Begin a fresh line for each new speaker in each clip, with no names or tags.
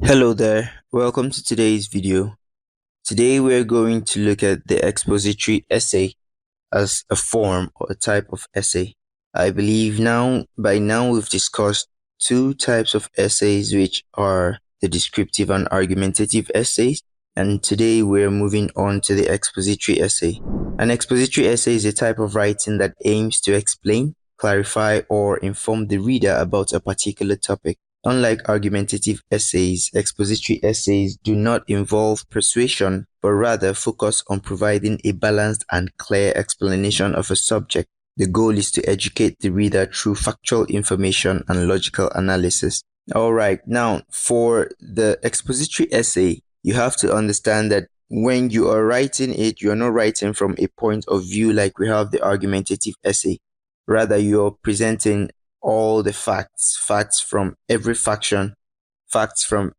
Hello there, welcome to today's video. Today we're going to look at the expository essay as a form or a type of essay. I believe by now we've discussed two types of essays, which are the descriptive and argumentative essays, and today we're moving on to the expository essay. An expository essay is a type of writing that aims to explain, clarify, or inform the reader about a particular topic. Unlike argumentative essays, expository essays do not involve persuasion, but rather focus on providing a balanced and clear explanation of a subject. The goal is to educate the reader through factual information and logical analysis. Alright, now for the expository essay, you have to understand that when you are writing it, you're not writing from a point of view like we have the argumentative essay. Rather, you're presenting all the facts from every faction, facts from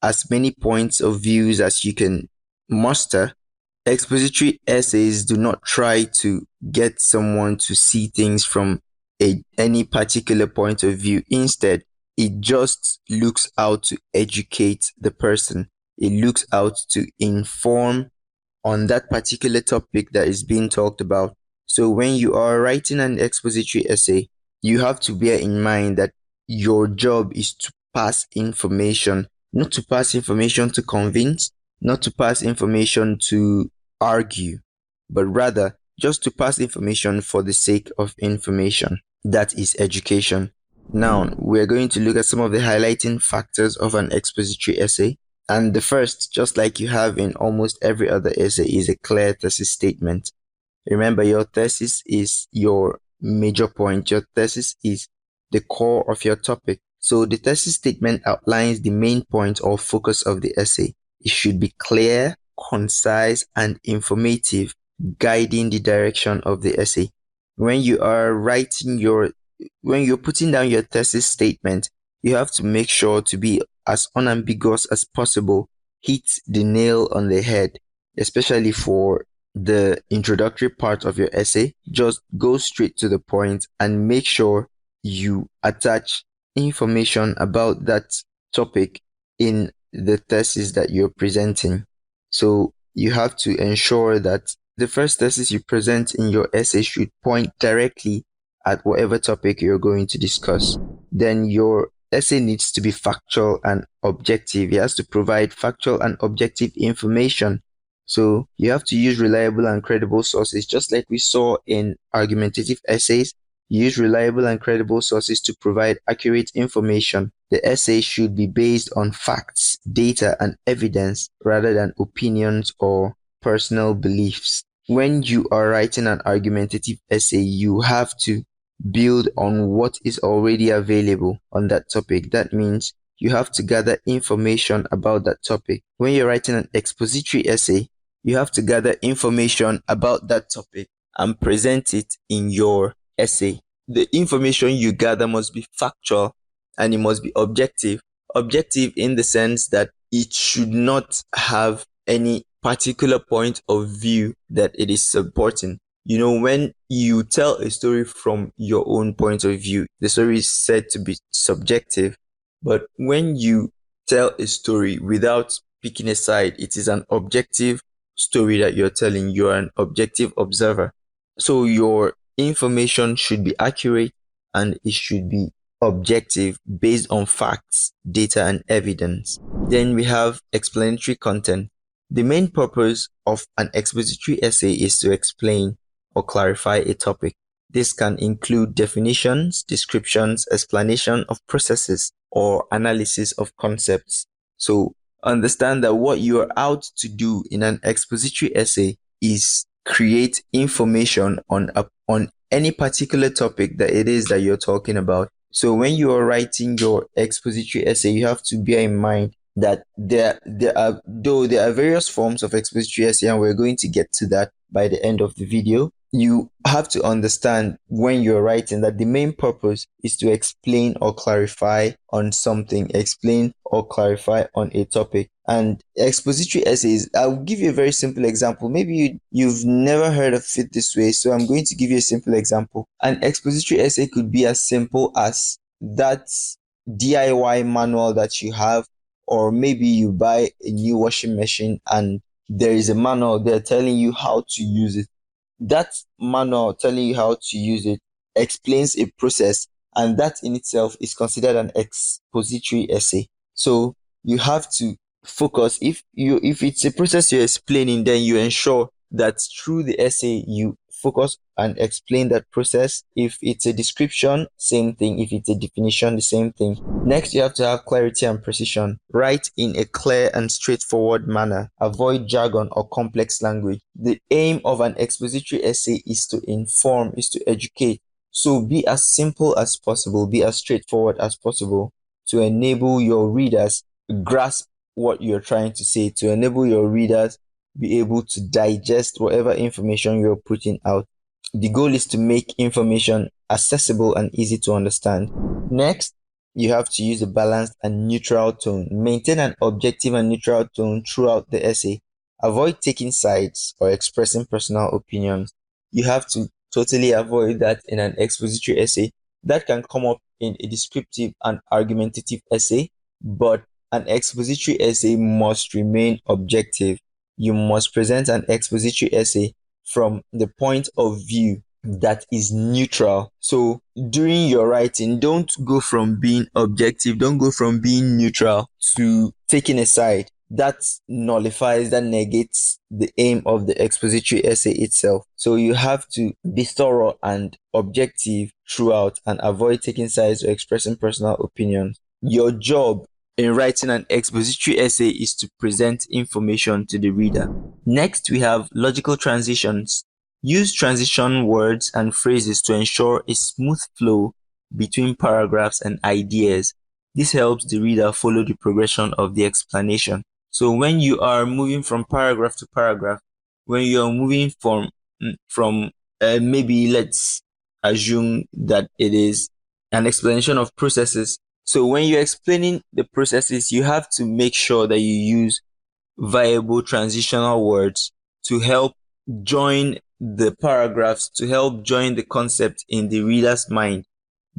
as many points of views as you can muster. Expository essays do not try to get someone to see things from any particular point of view. Instead, it just looks out to educate the person. It looks out to inform on that particular topic that is being talked about. So when you are writing an expository essay, you have to bear in mind that your job is to pass information, not to pass information to convince, not to pass information to argue, but rather just to pass information for the sake of information. That is education. Now, we're going to look at some of the highlighting factors of an expository essay. And the first, just like you have in almost every other essay, is a clear thesis statement. Remember, your thesis is your major point. Your thesis is the core of your topic. So the thesis statement outlines the main point or focus of the essay. It should be clear, concise, and informative, guiding the direction of the essay. When you are when you're putting down your thesis statement, you have to make sure to be as unambiguous as possible, hit the nail on the head, especially for the introductory part of your essay. Just go straight to the point and make sure you attach information about that topic in the thesis that you're presenting. So you have to ensure that the first thesis you present in your essay should point directly at whatever topic you're going to discuss. Then your essay needs to be factual and objective. It has to provide factual and objective information. So you have to use reliable and credible sources, just like we saw in argumentative essays. Use reliable and credible sources to provide accurate information. The essay should be based on facts, data, and evidence rather than opinions or personal beliefs. When you are writing an argumentative essay, you have to build on what is already available on that topic. That means you have to gather information about that topic. When you're writing an expository essay, you have to gather information about that topic and present it in your essay. The information you gather must be factual and it must be objective. Objective in the sense that it should not have any particular point of view that it is supporting. When you tell a story from your own point of view, the story is said to be subjective. But when you tell a story without picking a side, it is an objective story that you're telling. You're an objective observer. So your information should be accurate and it should be objective based on facts, data, and evidence. Then we have explanatory content. The main purpose of an expository essay is to explain or clarify a topic. This can include definitions, descriptions, explanation of processes, or analysis of concepts. So understand that what you are out to do in an expository essay is create information on any particular topic that it is that you're talking about. So when you are writing your expository essay, you have to bear in mind that there are various forms of expository essay, and we're going to get to that by the end of the video. You have to understand when you're writing that the main purpose is to explain or clarify on something, explain or clarify on a topic. And expository essays, I'll give you a very simple example. Maybe you've never heard of it this way, so I'm going to give you a simple example. An expository essay could be as simple as that DIY manual that you have, or maybe you buy a new washing machine and there is a manual there telling you how to use it. That manual telling you how to use it explains a process, and that in itself is considered an expository essay. So you have to focus. If it's a process you're explaining, then you ensure that through the essay you focus and explain that process. If it's a description, same thing. If it's a definition, the same thing. Next, you have to have clarity and precision. Write in a clear and straightforward manner. Avoid jargon or complex language. The aim of an expository essay is to inform, is to educate. So be as simple as possible, be as straightforward as possible to enable your readers grasp what you're trying to say, to enable your readers be able to digest whatever information you're putting out. The goal is to make information accessible and easy to understand. Next, you have to use a balanced and neutral tone. Maintain an objective and neutral tone throughout the essay. Avoid taking sides or expressing personal opinions. You have to totally avoid that in an expository essay. That can come up in a descriptive and argumentative essay, but an expository essay must remain objective. You must present an expository essay from the point of view that is neutral. So during your writing, don't go from being objective, don't go from being neutral to taking a side. That nullifies, that negates the aim of the expository essay itself. So you have to be thorough and objective throughout and avoid taking sides or expressing personal opinions. Your job in writing an expository essay is to present information to the reader. Next, we have logical transitions. Use transition words and phrases to ensure a smooth flow between paragraphs and ideas. This helps the reader follow the progression of the explanation. So when you are moving from paragraph to paragraph, when you are moving from maybe let's assume that it is an explanation of processes. So when you're explaining the processes, you have to make sure that you use viable transitional words to help join the paragraphs, to help join the concept in the reader's mind.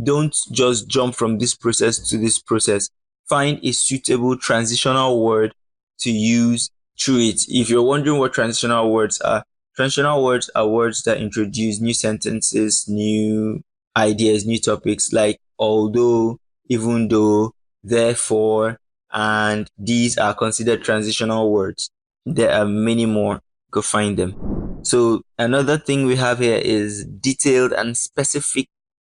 Don't just jump from this process to this process. Find a suitable transitional word to use through it. If you're wondering what transitional words are words that introduce new sentences, new ideas, new topics, like although, even though, therefore, and these are considered transitional words. There are many more. Go find them. So another thing we have here is detailed and specific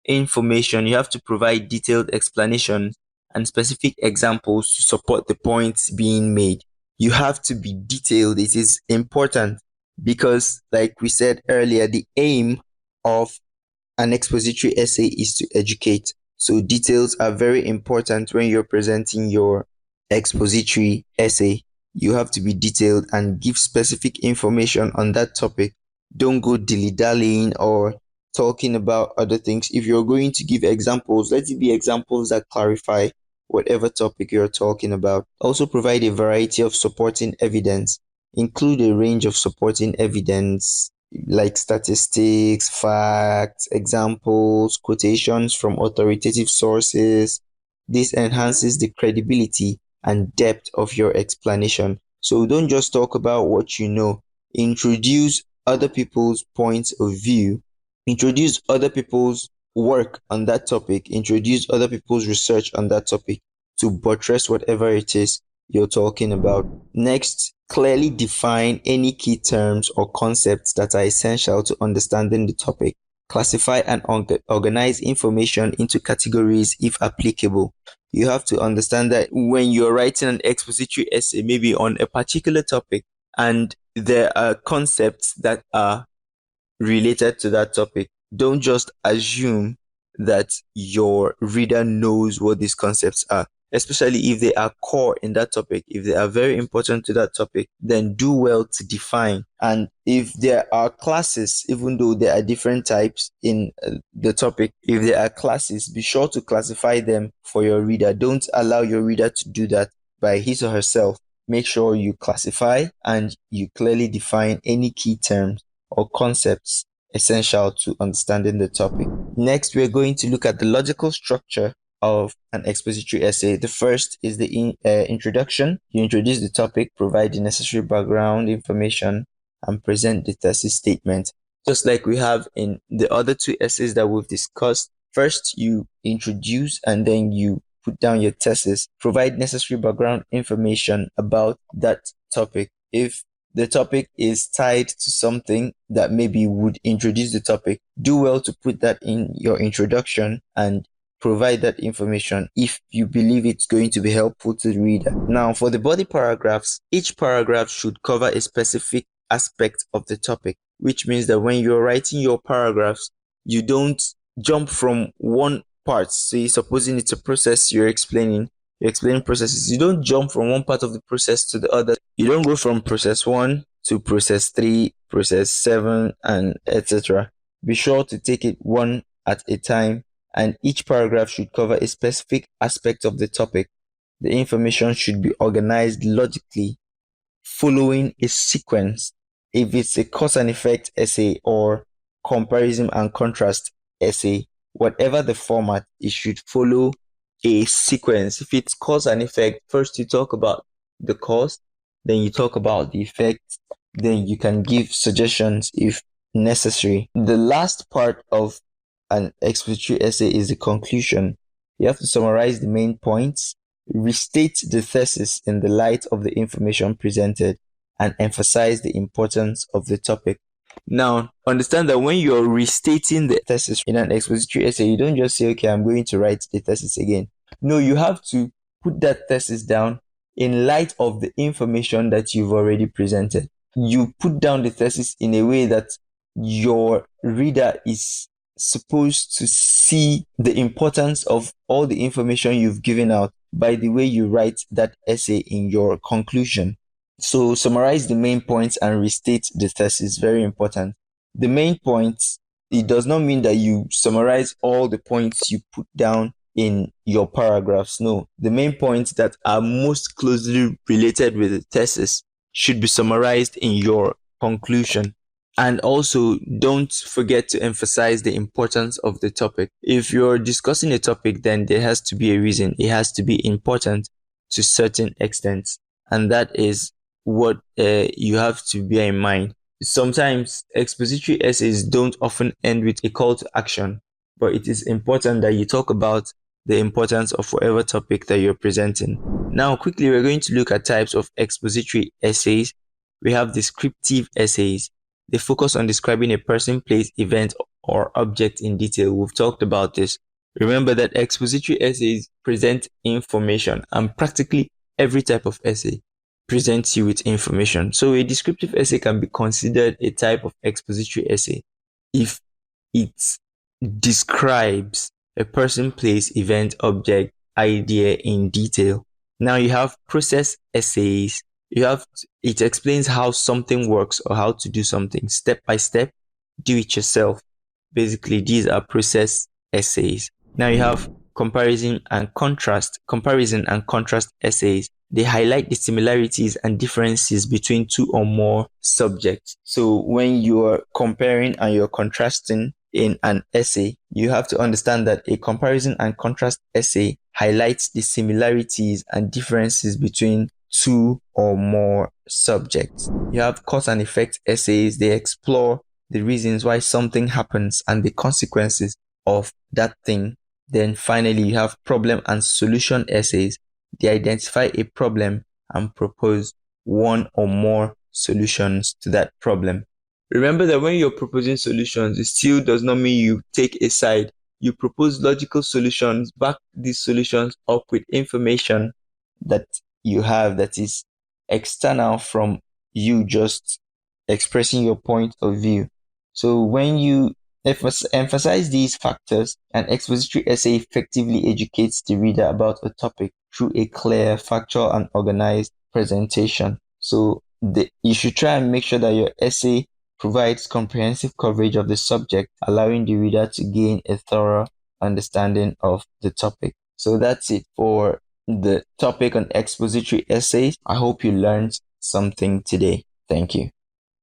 information. You have to provide detailed explanations and specific examples to support the points being made. You have to be detailed. It is important because, like we said earlier, the aim of an expository essay is to educate. So details are very important when you're presenting your expository essay. You have to be detailed and give specific information on that topic. Don't go dilly-dallying or talking about other things. If you're going to give examples, let it be examples that clarify whatever topic you're talking about. Also provide a variety of supporting evidence. Include a range of supporting evidence like statistics, facts, examples, quotations from authoritative sources. This enhances the credibility and depth of your explanation. So don't just talk about what you know. Introduce other people's points of view. Introduce other people's work on that topic. Introduce other people's research on that topic to buttress whatever it is you're talking about. Next, clearly define any key terms or concepts that are essential to understanding the topic. Classify and organize information into categories if applicable. You have to understand that when you're writing an expository essay, maybe on a particular topic, and there are concepts that are related to that topic, don't just assume that your reader knows what these concepts are, especially if they are core in that topic. If they are very important to that topic, then do well to define. And if there are classes, even though there are different types in the topic, if there are classes, be sure to classify them for your reader. Don't allow your reader to do that by his or herself. Make sure you classify and you clearly define any key terms or concepts essential to understanding the topic. Next, we're going to look at the logical structure of an expository essay. The first is the introduction. You introduce the topic, provide the necessary background information, and present the thesis statement. Just like we have in the other two essays that we've discussed, first you introduce and then you put down your thesis, provide necessary background information about that topic. If the topic is tied to something that maybe would introduce the topic, do well to put that in your introduction and provide that information if you believe it's going to be helpful to the reader. Now, for the body paragraphs, each paragraph should cover a specific aspect of the topic, which means that when you're writing your paragraphs, you don't jump from one part. Say, supposing it's a process you're explaining processes. You don't jump from one part of the process to the other. You don't go from process 1 to process 3, process 7, and etc. Be sure to take it one at a time, and each paragraph should cover a specific aspect of the topic. The information should be organized logically, following a sequence. If it's a cause and effect essay or comparison and contrast essay, whatever the format, it should follow a sequence. If it's cause and effect, first you talk about the cause, then you talk about the effect, then you can give suggestions if necessary. The last part of an expository essay is the conclusion. You have to summarize the main points, restate the thesis in the light of the information presented, and emphasize the importance of the topic. Now, understand that when you're restating the thesis in an expository essay, you don't just say, okay, I'm going to write the thesis again. No, you have to put that thesis down in light of the information that you've already presented. You put down the thesis in a way that your reader is supposed to see the importance of all the information you've given out by the way you write that essay in your conclusion. So summarize the main points and restate the thesis. Very important. The main points, it does not mean that you summarize all the points you put down in your paragraphs. No, the main points that are most closely related with the thesis should be summarized in your conclusion. And also, don't forget to emphasize the importance of the topic. If you're discussing a topic, then there has to be a reason. It has to be important to certain extents. And that is what you have to bear in mind. Sometimes expository essays don't often end with a call to action, but it is important that you talk about the importance of whatever topic that you're presenting. Now, quickly, we're going to look at types of expository essays. We have descriptive essays. They focus on describing a person, place, event, or object in detail. We've talked about this. Remember that expository essays present information, and practically every type of essay presents you with information. So a descriptive essay can be considered a type of expository essay if it describes a person, place, event, object, idea in detail. Now you have process essays. It explains how something works or how to do something step by step. Do it yourself. Basically, these are process essays. Now you have comparison and contrast essays. They highlight the similarities and differences between two or more subjects. So when you're comparing and you're contrasting in an essay, you have to understand that a comparison and contrast essay highlights the similarities and differences between two or more subjects. You have cause and effect essays. They explore the reasons why something happens and the consequences of that thing. Then finally, you have problem and solution essays. They identify a problem and propose one or more solutions to that problem. Remember that when you're proposing solutions, it still does not mean you take a side. You propose logical solutions, back these solutions up with information that you have that is external from you just expressing your point of view. So when you emphasize these factors, an expository essay effectively educates the reader about a topic through a clear, factual, and organized presentation. So you should try and make sure that your essay provides comprehensive coverage of the subject, allowing the reader to gain a thorough understanding of the topic. So that's it for the topic on expository essays. I hope you learned something today. Thank you.